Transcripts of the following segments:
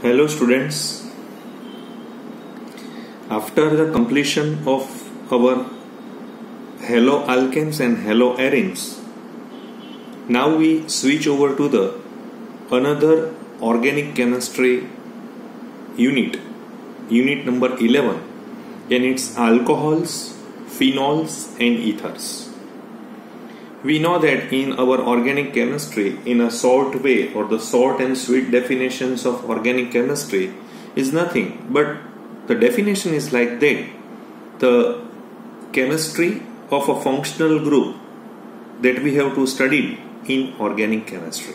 Hello students, after the completion of our haloalkanes and haloarenes, now we switch over to the another organic chemistry unit number 11, and it's alcohols, phenols and ethers. We know that in our organic chemistry, in a short way, or the short and sweet definitions of organic chemistry is nothing but the definition is like that: the chemistry of a functional group that we have to study in organic chemistry.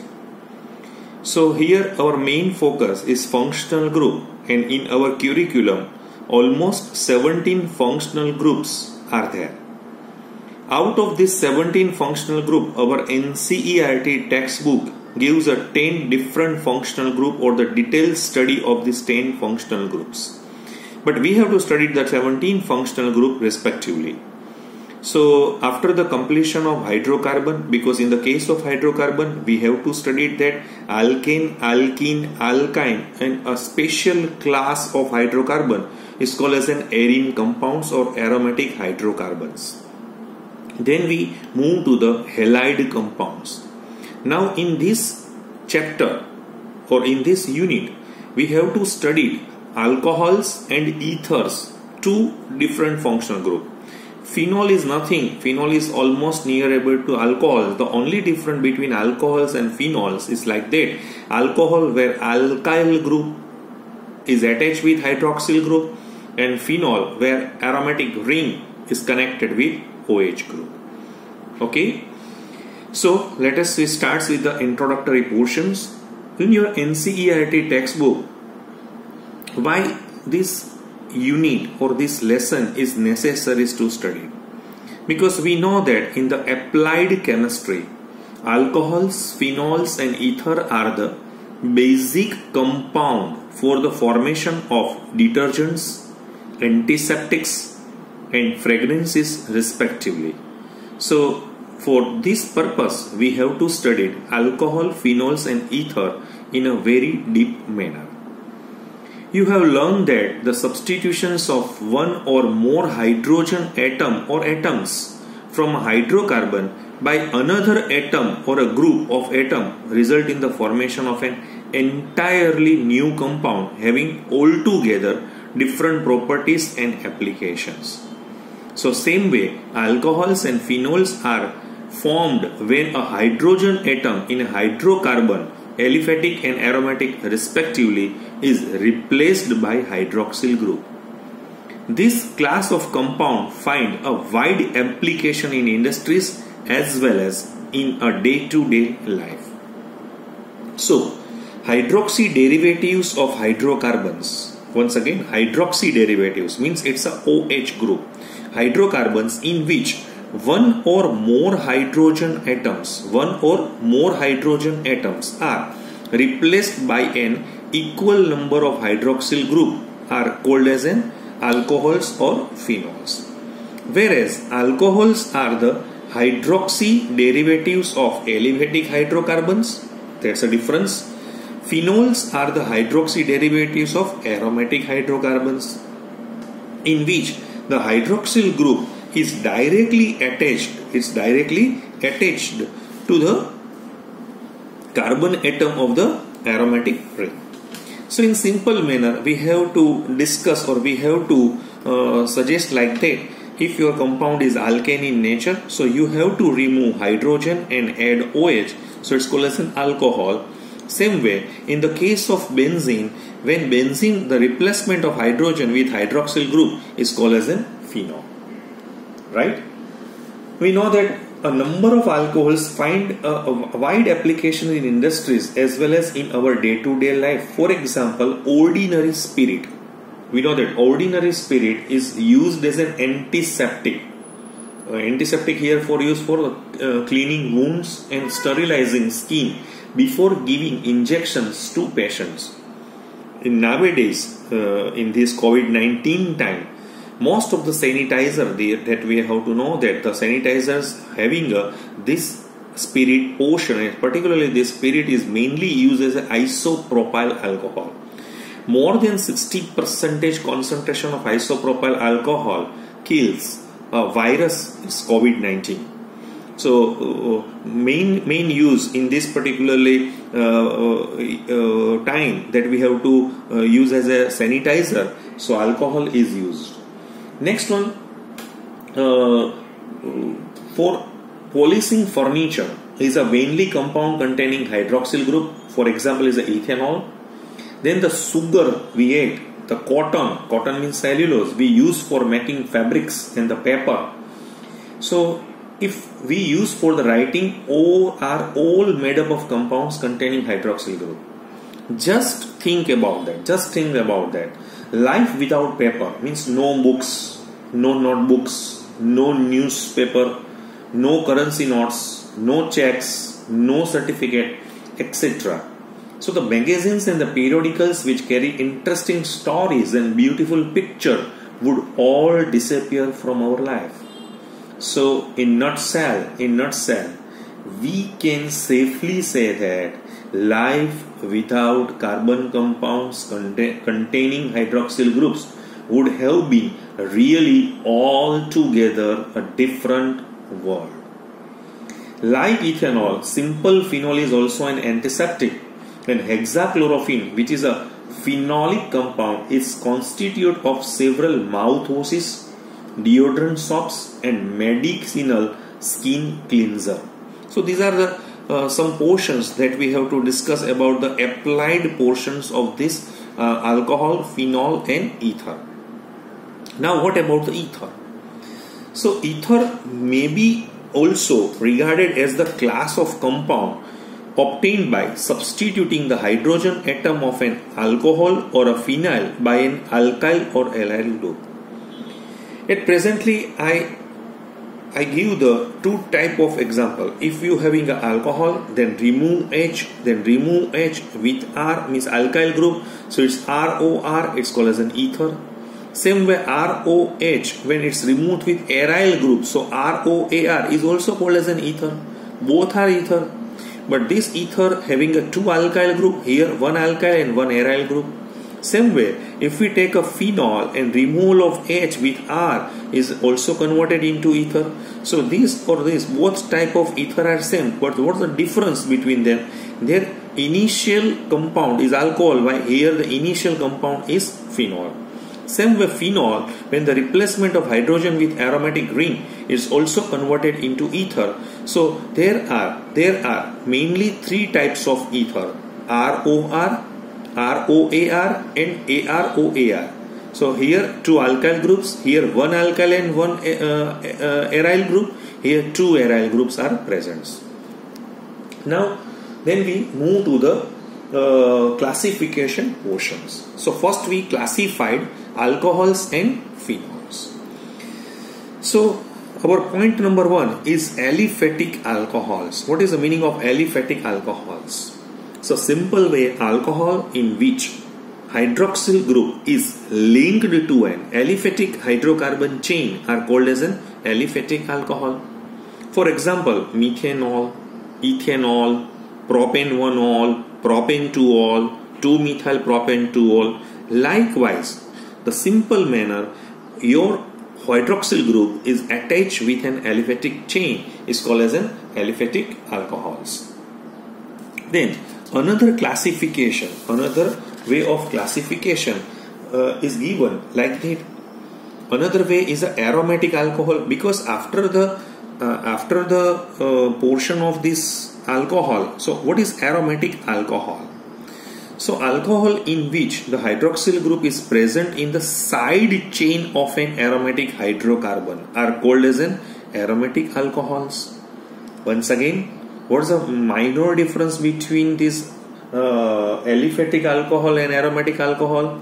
So here our main focus is functional group, and in our curriculum almost 17 functional groups are there. Out of this 17 functional group, our NCERT textbook gives a 10 different functional group or the detailed study of these 10 functional groups. But we have to study the 17 functional group respectively. So after the completion of hydrocarbon, because in the case of hydrocarbon we have to study that alkane, alkene, alkyne, and a special class of hydrocarbon is called as an arene compounds or aromatic hydrocarbons. Then we move to the halide compounds. Now in this chapter or in this unit, we have to study alcohols and ethers, two different functional groups. Phenol is nothing. Phenol is almost nearable to alcohol. The only difference between alcohols and phenols is like that. Alcohol where alkyl group is attached with hydroxyl group, and phenol where aromatic ring is connected with OH group. Okay, so let us start with the introductory portions. In your NCERT textbook, why this unit or this lesson is necessary to study? Because we know that in the applied chemistry, alcohols, phenols and ether are the basic compound for the formation of detergents, antiseptics and fragrances respectively. So for this purpose we have to study alcohol, phenols and ether in a very deep manner. You have learned that the substitutions of one or more hydrogen atom or atoms from a hydrocarbon by another atom or a group of atom result in the formation of an entirely new compound having altogether different properties and applications. So same way, alcohols and phenols are formed when a hydrogen atom in a hydrocarbon, aliphatic and aromatic respectively, is replaced by hydroxyl group. This class of compound find a wide application in industries as well as in a day-to-day life. So, hydroxy derivatives of hydrocarbons. Once again, hydroxy derivatives means it's a OH group. Hydrocarbons in which one or more hydrogen atoms are replaced by an equal number of hydroxyl group are called as an alcohols or phenols. Whereas alcohols are the hydroxy derivatives of aliphatic hydrocarbons, that's a difference. Phenols are the hydroxy derivatives of aromatic hydrocarbons, in which the hydroxyl group is directly attached to the carbon atom of the aromatic ring. So in simple manner we have to discuss or we have to suggest like that: if your compound is alkane in nature, so you have to remove hydrogen and add OH, so it's called as an alcohol. Same way, in the case of benzene, when benzene, the replacement of hydrogen with hydroxyl group is called as a phenol. Right? We know that a number of alcohols find a wide application in industries as well as in our day-to-day life. For example, ordinary spirit. We know that ordinary spirit is used as an antiseptic. Antiseptic here for use for cleaning wounds and sterilizing skin before giving injections to patients. Nowadays, in this COVID-19 time, most of the sanitizer that we have to know that the sanitizers having this spirit portion, and particularly this spirit is mainly used as an isopropyl alcohol. more than 60% concentration of isopropyl alcohol kills a virus, is COVID-19. So main use in this particularly time that we have to use as a sanitizer, so alcohol is used. Next one, for polishing furniture is a Wanley compound containing hydroxyl group, for example is a ethanol. Then the sugar we ate, the cotton means cellulose, we use for making fabrics, and the paper. So if we use for the writing, are all made up of compounds containing hydroxyl group. Just think about that. Life without paper means no books, no notebooks, no newspaper, no currency notes, no checks, no certificate, etc. So the magazines and the periodicals which carry interesting stories and beautiful picture would all disappear from our life. So in nutshell, we can safely say that life without carbon compounds containing hydroxyl groups would have been really altogether a different world. Like ethanol, simple phenol is also an antiseptic, and hexachlorophene, which is a phenolic compound, is constituted of several mouthwashes, deodorant soaps, and medicinal skin cleanser. So these are the some portions that we have to discuss about the applied portions of this alcohol, phenol, and ether. Now what about the ether? So ether may be also regarded as the class of compound obtained by substituting the hydrogen atom of an alcohol or a phenyl by an alkyl or allyl group. At presently, I give the two type of example. If you having an alcohol, then remove H with R means alkyl group. So it's ROR, it's called as an ether. Same way ROH when it's removed with aryl group. So ROAR is also called as an ether. Both are ether. But this ether having a two alkyl group, here one alkyl and one aryl group. Same way, if we take a phenol and removal of H with R is also converted into ether. So both type of ether are same, but what's the difference between them? Their initial compound is alcohol, while here the initial compound is phenol. Same way, phenol, when the replacement of hydrogen with aromatic ring is also converted into ether. So there are mainly three types of ether: ROR, ROAR, and AROAR. So here two alkyl groups, here one alkyl and one aryl group, here two aryl groups are present. Now then we move to the classification portions. So first we classified alcohols and phenols. So our point number one is aliphatic alcohols. What is the meaning of aliphatic alcohols? So simple way, alcohol in which hydroxyl group is linked to an aliphatic hydrocarbon chain are called as an aliphatic alcohol. For example, methanol, ethanol, propane-1-ol, propane-2-ol, 2-methyl-propane-2-ol. Likewise, the simple manner, your hydroxyl group is attached with an aliphatic chain is called as an aliphatic alcohols. Then another classification, another way of classification is given like that. Another way is the aromatic alcohol, because after the portion of this alcohol, so what is aromatic alcohol? So alcohol in which the hydroxyl group is present in the side chain of an aromatic hydrocarbon are called as an aromatic alcohols. Once again, what's the minor difference between this aliphatic alcohol and aromatic alcohol?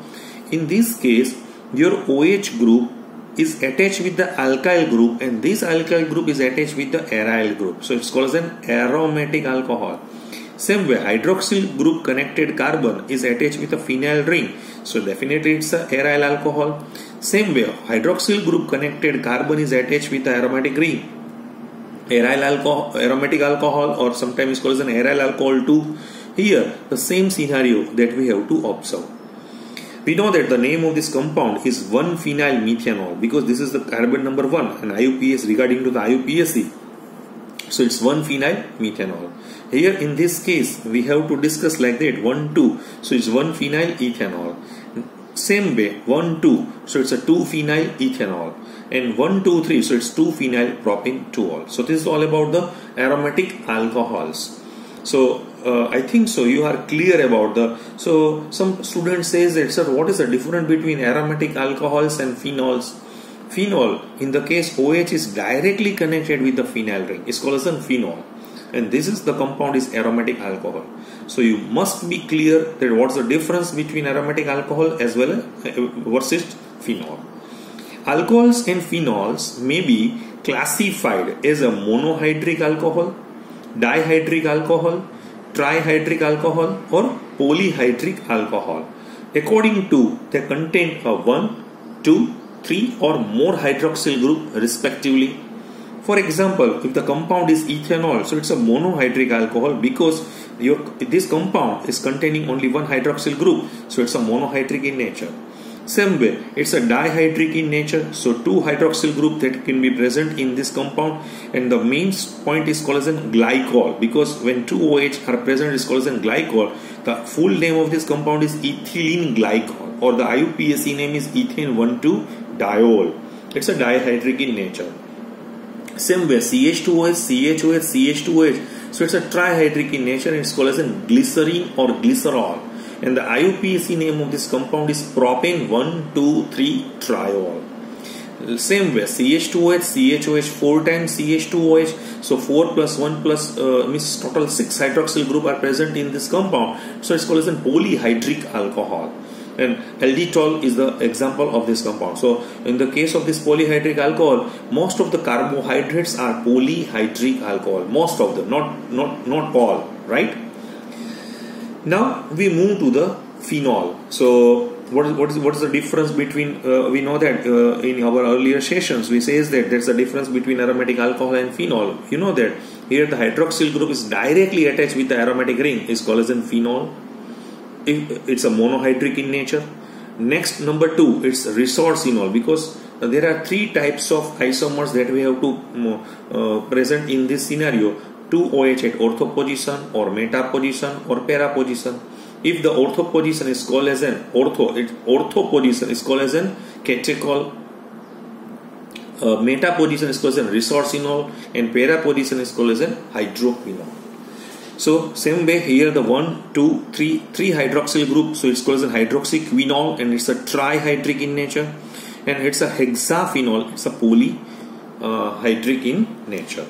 In this case, your OH group is attached with the alkyl group, and this alkyl group is attached with the aryl group. So it's called as an aromatic alcohol. Same way, hydroxyl group connected carbon is attached with a phenyl ring. So definitely it's a aryl alcohol. Same way, hydroxyl group connected carbon is attached with the aromatic ring. Aryl alcohol, aromatic alcohol, or sometimes it's called as an aryl alcohol too. Here, the same scenario that we have to observe. We know that the name of this compound is 1-phenyl methanol because this is the carbon number 1 and IUPAC regarding to the IUPAC. So it's 1-phenyl methanol. Here in this case we have to discuss like that 1,2. So it's 1-phenyl ethanol. Same way 1,2. So it's a 2-phenyl ethanol. And 1,2,3. So it's 2-phenyl propene-2-ol. So this is all about the aromatic alcohols. So I think so you are clear about the. So some student says that, sir, what is the difference between aromatic alcohols and phenols? Phenol, in the case OH is directly connected with the phenyl ring. It's called as a phenol. And this is the compound is aromatic alcohol. So you must be clear that what's the difference between aromatic alcohol as well as versus phenol. Alcohols and phenols may be classified as a monohydric alcohol, dihydric alcohol, trihydric alcohol or polyhydric alcohol according to they contain a 1, 2, 3 or more hydroxyl group respectively. For example, if the compound is ethanol, so it's a monohydric alcohol because this compound is containing only one hydroxyl group, so it's a monohydric in nature. Same way, it's a dihydric in nature, so 2 hydroxyl group that can be present in this compound, and the main point is called as a glycol because when 2 OH are present it's called as a glycol. The full name of this compound is ethylene glycol or the IUPAC name is ethane 1,2-diol. It's a dihydric in nature. Same way CH2OH, CHOH, CH2OH, so it's a trihydric in nature and it's called as a glycerine or glycerol. And the IUPAC name of this compound is propane 1,2,3-triol. Same way CH2OH, CHOH 4 times CH2OH, so 4 plus 1 plus means total 6 hydroxyl group are present in this compound, so it's called as a polyhydric alcohol. And alditol is the example of this compound. So in the case of this polyhydric alcohol, most of the carbohydrates are polyhydric alcohol, most of them, not all, right? Now we move to the phenol. So what is the difference between we know that in our earlier sessions we says that there's a difference between aromatic alcohol and phenol. You know that here the hydroxyl group is directly attached with the aromatic ring is called as a phenol. It's a monohydric in nature. Next, number 2, it's resorcinol because there are 3 types of isomers that we have to present in this scenario. 2OH at ortho position or meta position or para position. If the ortho position is called as an ortho position is called as an catechol. Meta position is called as an resorcinol and para position is called as an hydroquinol. So same way here the 1, 2, 3 hydroxyl group, so it's called as a hydroxyquinol and it's a trihydric in nature, and it's a hexaphenol, it's a polyhydric in nature.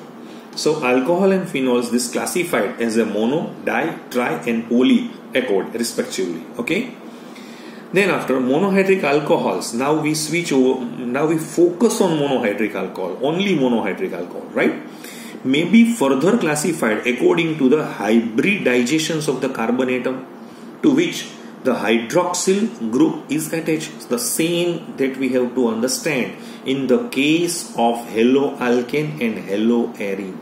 So alcohol and phenols this classified as a mono, di, tri and poly accord respectively. Okay. Then after monohydric alcohols, now we switch over, now we focus on monohydric alcohol, only monohydric alcohol, right? May be further classified according to the hybridizations of the carbon atom to which the hydroxyl group is attached. The same that we have to understand in the case of haloalkane and haloarine.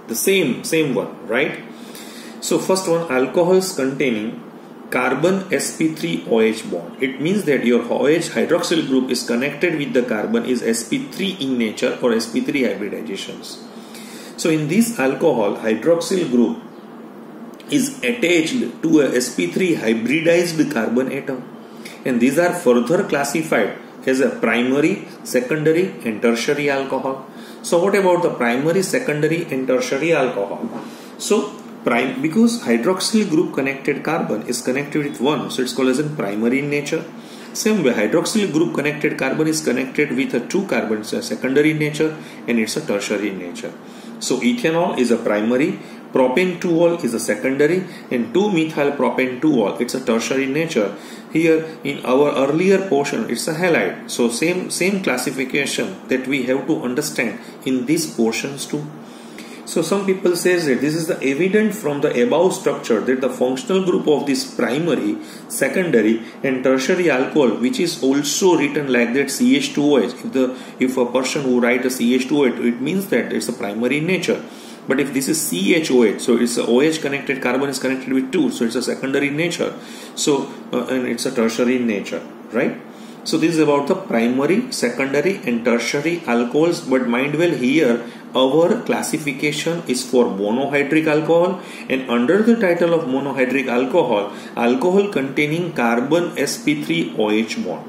The same one, right? So first one, alcohols containing carbon sp3OH bond. It means that your OH hydroxyl group is connected with the carbon is sp3 in nature or sp3 hybridizations. So in this alcohol, hydroxyl group is attached to a sp3 hybridized carbon atom, and these are further classified as a primary, secondary and tertiary alcohol. So what about the primary, secondary and tertiary alcohol? So because hydroxyl group connected carbon is connected with 1, so it's called as a primary in nature. Same way, hydroxyl group connected carbon is connected with a 2 carbons, a secondary in nature, and it's a tertiary in nature. So ethanol is a primary, propane-2-ol is a secondary, and 2-methyl propane-2-ol, it's a tertiary in nature. Here in our earlier portion, it's a halide. So same classification that we have to understand in these portions too. So some people say that this is the evident from the above structure that the functional group of this primary, secondary and tertiary alcohol, which is also written like that CH2OH. If a person who write a CH2OH, it means that it's a primary in nature. But if this is CHOH, so it's a OH connected carbon is connected with 2, so it's a secondary in nature. So and it's a tertiary in nature. right? So this is about the primary, secondary and tertiary alcohols, but mind well here our classification is for monohydric alcohol, and under the title of monohydric alcohol, alcohol containing carbon sp3OH bond.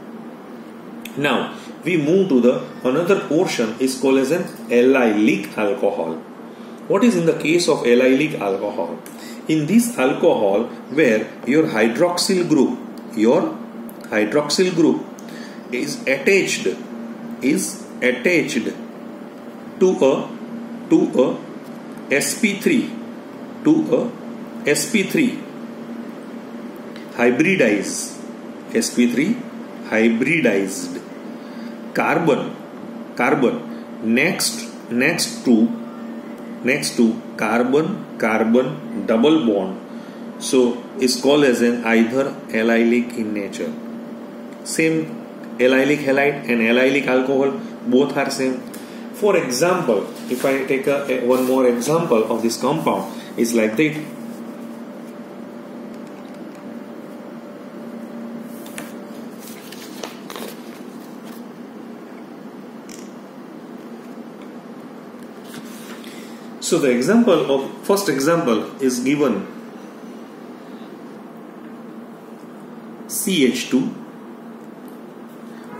Now we move to the another portion is called as an allylic alcohol. What is in the case of allylic alcohol? In this alcohol where your hydroxyl group is attached to a sp3 hybridized carbon next to carbon double bond, so is called as an either allylic in nature. Same allylic halide and allylic alcohol, both are same. For example, if I take one more example of this compound, is like that. So the first example is given CH2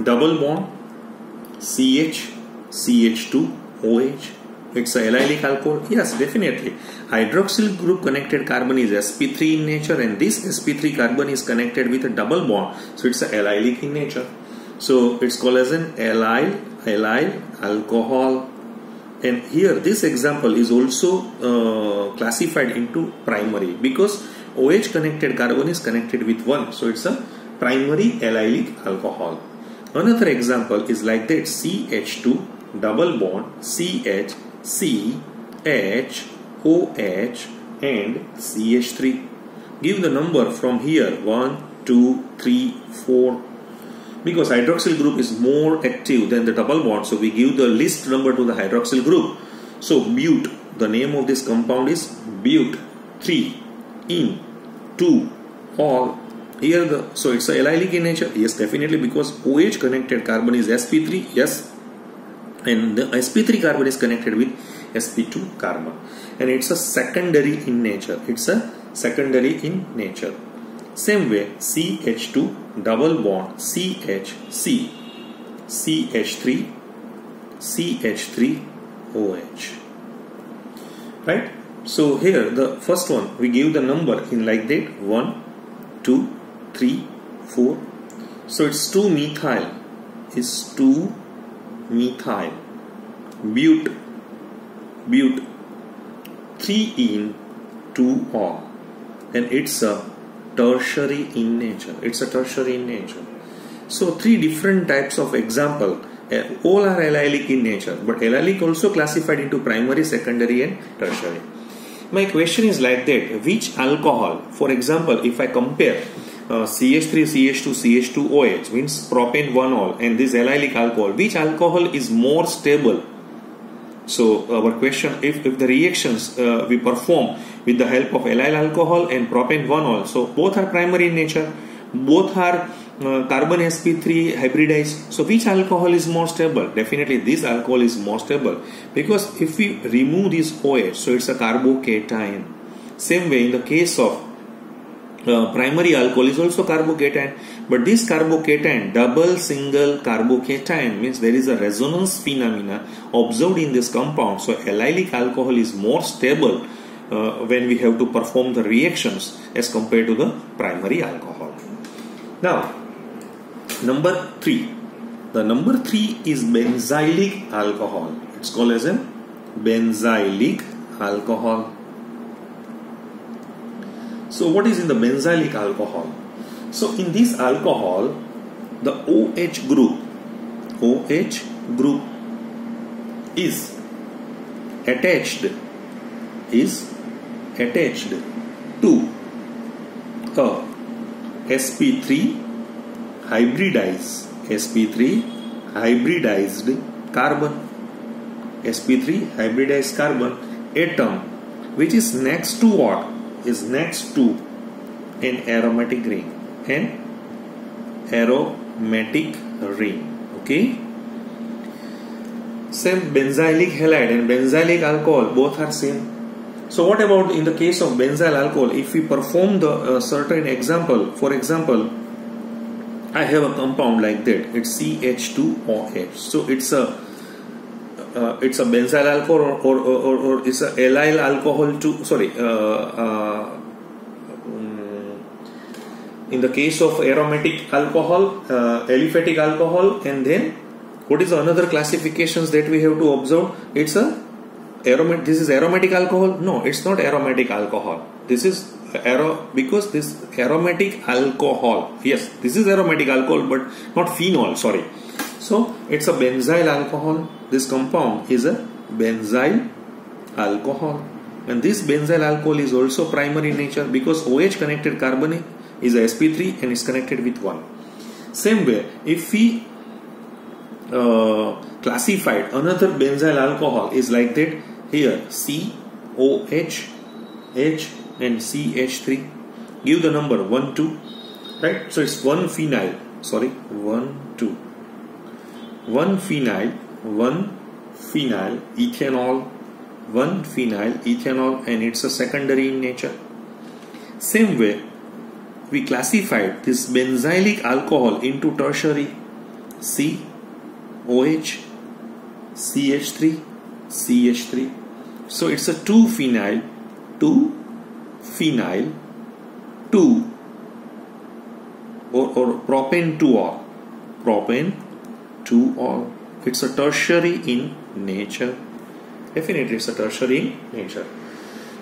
double bond CH2OH. It's a allylic alcohol. Yes, definitely. Hydroxyl group connected carbon is sp3 in nature, and this sp3 carbon is connected with a double bond, so it's a allylic in nature. So it's called as an allyl alcohol. And here this example is also classified into primary because OH connected carbon is connected with 1, so it's a primary allylic alcohol. Another example is like that, CH2 double bond CH, CH, OH and CH3. Give the number from here 1, 2, 3, 4. Because hydroxyl group is more active than the double bond, so we give the least number to the hydroxyl group. So bute, the name of this compound is bute 3 in 2 all. Here so it's a allylic in nature. Yes, definitely, because OH connected carbon is sp3. Yes, and the sp3 carbon is connected with sp2 carbon, and it's a secondary in nature. Same way, CH2 double bond CH, CH3 OH, right? So here the first one we give the number in like that 1, 2, 3, 4. So it's 2-methyl is 2-methyl bute 3 in 2 all, and it's a tertiary in nature. So 3 different types of example, all are allylic in nature, but allylic also classified into primary, secondary and tertiary. My question is like that, which alcohol, for example, if I compare CH3, CH2, CH2OH means propane 1-ol and this allylic alcohol, which alcohol is more stable? So our question, if the reactions we perform with the help of allyl alcohol and propane 1-ol, so both are primary in nature, both are carbon sp3 hybridized, so which alcohol is more stable? Definitely this alcohol is more stable, because if we remove this OH, so it's a carbocation. Same way in the case of primary alcohol is also carbocation, but this carbocation, double single carbocation, means there is a resonance phenomena observed in this compound. So allylic alcohol is more stable when we have to perform the reactions as compared to the primary alcohol. Now number 3, the number 3 is benzylic alcohol. It's called as a benzylic alcohol. So what is in the benzylic alcohol? So in this alcohol, the OH group is attached to a sp3 hybridized carbon atom, which is next to what? Is next to an aromatic ring. aromatic ring. Okay. Same benzylic halide and benzylic alcohol, both are same. So what about in the case of benzyl alcohol? If we perform the certain example, for example, I have a compound like that. It's CH2OH. So it's a benzyl alcohol or it's a allyl alcohol too. Sorry. In the case of aromatic alcohol, aliphatic alcohol, and then what is the another classifications that we have to observe? It's a aromatic. This is aromatic alcohol. No, it's not aromatic alcohol. This is because this aromatic alcohol. Yes, this is aromatic alcohol, but not phenol. Sorry. So it's a benzyl alcohol. This compound is a benzyl alcohol, and this benzyl alcohol is also primary in nature because OH connected carbon is a sp3 and is connected with 1. Same way, if we classified another benzyl alcohol is like that. Here COH, H and CH3. Give the number 1, 2. Right? So it's 1 phenyl. Sorry, 1, 2. 1 phenyl, 1 phenyl ethanol, 1 phenyl ethanol, and it's a secondary in nature. Same way, we classified this benzylic alcohol into tertiary. COH, CH3, CH3. So it's a 2 phenyl, 2 phenyl, 2 or propane 2-ol, propane 2-ol. It's a tertiary in nature. Definitely it's a tertiary in nature.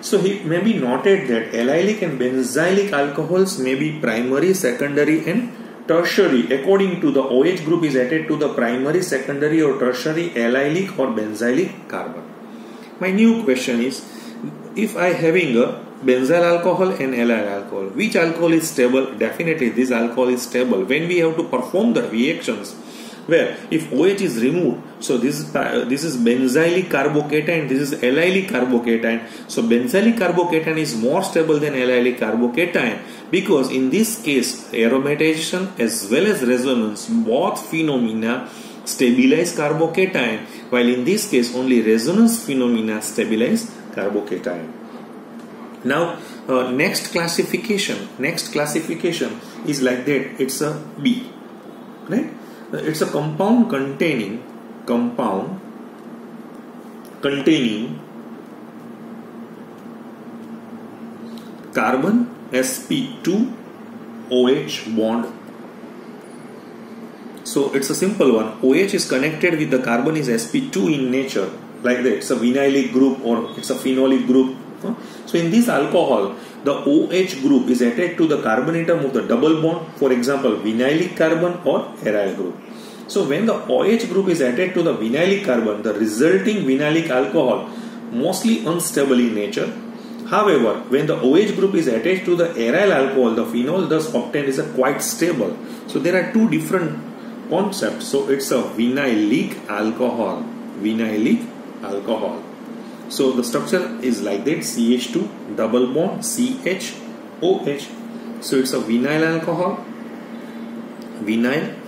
So he may be noted that allylic and benzylic alcohols may be primary, secondary and tertiary according to the OH group is added to the primary, secondary or tertiary allylic or benzylic carbon. My new question is, if I having a benzyl alcohol and allyl alcohol, which alcohol is stable? Definitely this alcohol is stable. When we have to perform the reactions where if OH is removed, so this is benzylic carbocation, this is allylic carbocation. So benzylic carbocation is more stable than allylic carbocation because in this case aromatization as well as resonance, both phenomena stabilize carbocation, while in this case only resonance phenomena stabilize carbocation. Now next classification is like that. It's a B, right? It's a compound containing carbon sp2 OH bond. So it's a simple one. OH is connected with the carbon is sp2 in nature, like that. It's a vinylic group or it's a phenolic group. So in this alcohol, the OH group is attached to the carbon atom of the double bond, for example vinylic carbon or aryl group. So when the OH group is attached to the vinylic carbon, the resulting vinylic alcohol mostly unstable in nature. However, when the OH group is attached to the aryl alcohol, the phenol thus obtained is quite stable. So there are two different concepts. So it's a vinylic alcohol. So the structure is like that: CH2 double bond CHOH. So it's a vinyl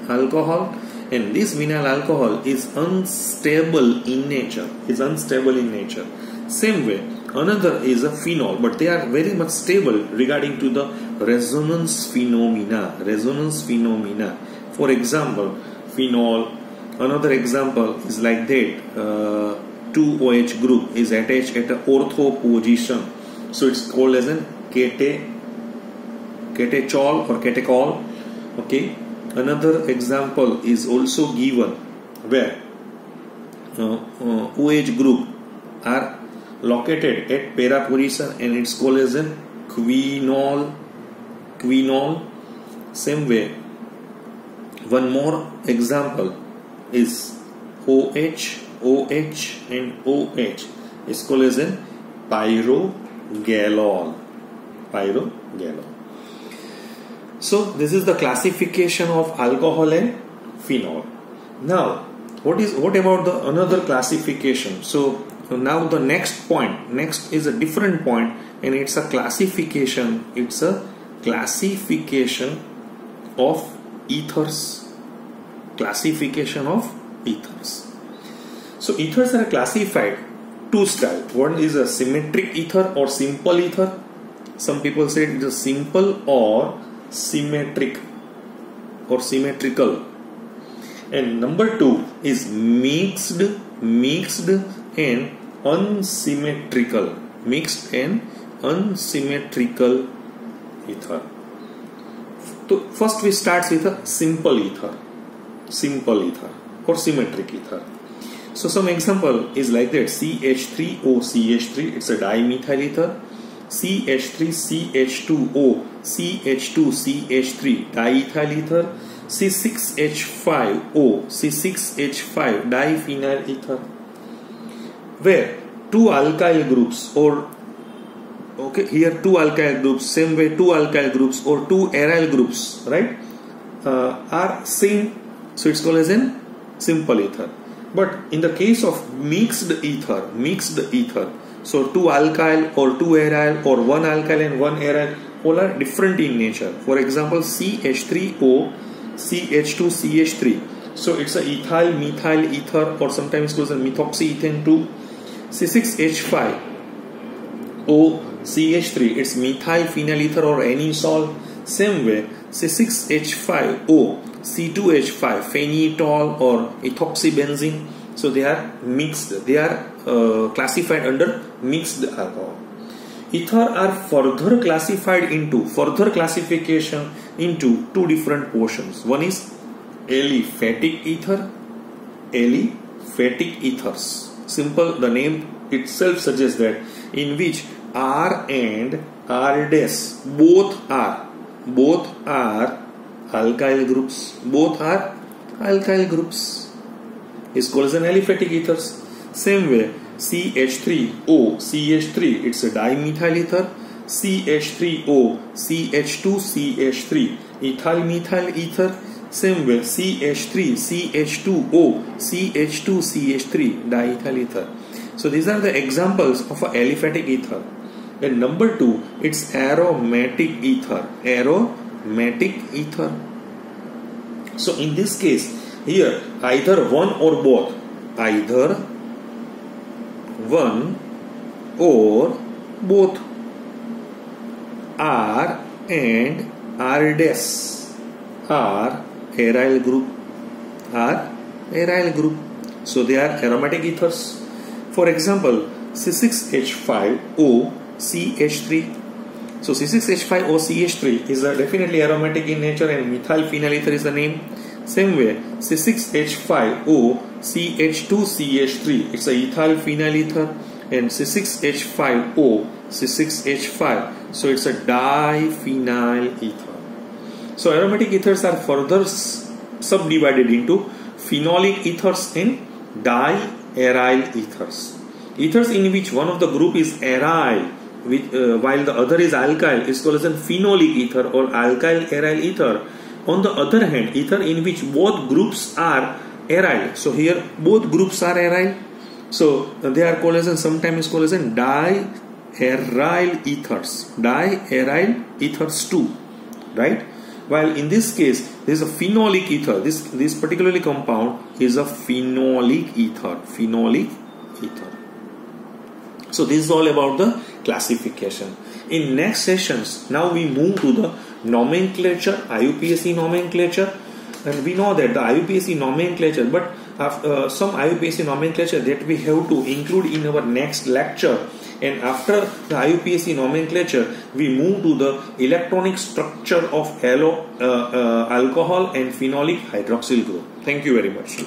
alcohol, and this vinyl alcohol is unstable in nature. Same way, another is a phenol, but they are very much stable regarding to the resonance phenomena. For example, phenol. Another example is like that. 2OH group is attached at an ortho position, so it's called as an catechol or catechol. Okay. Another example is also given where OH group are located at para position and it's called as a quinol. Same way, one more example is OH and OH is called as a pyrogallol. So this is the classification of alcohol and phenol. Now what about the another classification? So now the next is a different point, and it's a classification of ethers. classification of ethers. So ethers are classified two styles. One is a symmetric ether or simple ether. Some people say it is simple or symmetric or symmetrical. And number two is mixed and unsymmetrical. Mixed and unsymmetrical ether. So first we start with a simple ether or symmetric ether. So some example is like that: CH3O CH3, it's a dimethyl ether. CH3CH2O CH2 CH3, diethyl ether. C6H5O C6H5, diphenyl ether. Where two alkyl groups or here two alkyl groups, same way two alkyl groups or two aryl groups, right, are same, so it's called as an simple ether. But in the case of mixed ether, so two alkyl or two aryl or one alkyl and one aryl, all are different in nature. For example, CH3O CH2 CH3, so it's a ethyl methyl ether, or sometimes called as methoxyethane 2. C6H5O CH3, it's methyl phenyl ether or anisole. Same way C6H5O C2H5, phenetol or ethoxybenzene. So they are mixed, they are classified under mixed alcohol. Ether are further classification into two different portions. One is aliphatic ether, aliphatic ethers. Simple, the name itself suggests that, in which R and R dash both are alkyl groups. Is called as an aliphatic ethers. Same way CH3O CH3, it's a dimethyl ether. CH3O CH2 CH3, ethyl methyl ether. Same way CH3 CH2O CH2 CH3, diethyl ether. So these are the examples of an aliphatic ether. And number two, it's aromatic ether. So in this case, here either one or both, R and R dash are aryl group. So they are aromatic ethers. For example, C6H5O CH3. So C6H5O CH3 is definitely aromatic in nature, and methyl phenyl ether is the name. Same way C6H5O CH2 CH3, it's a ethyl phenyl ether, and C6H5O C6H5, so it's a diphenyl ether. So aromatic ethers are further subdivided into phenolic ethers and diaryl ethers. Ethers in which one of the group is aryl, while the other is alkyl, is called as a phenolic ether or alkyl aryl ether. On the other hand, ether in which both groups are aryl, so here both groups are aryl, so they are called as, and sometimes called as diaryl ethers too, right? While in this case there is a phenolic ether. This particularly compound is a phenolic ether. So this is all about the classification. In next sessions, now we move to the nomenclature, IUPAC nomenclature, and we know that the IUPAC nomenclature, but some IUPAC nomenclature that we have to include in our next lecture. And after the IUPAC nomenclature, we move to the electronic structure of alcohol and phenolic hydroxyl group. Thank you very much.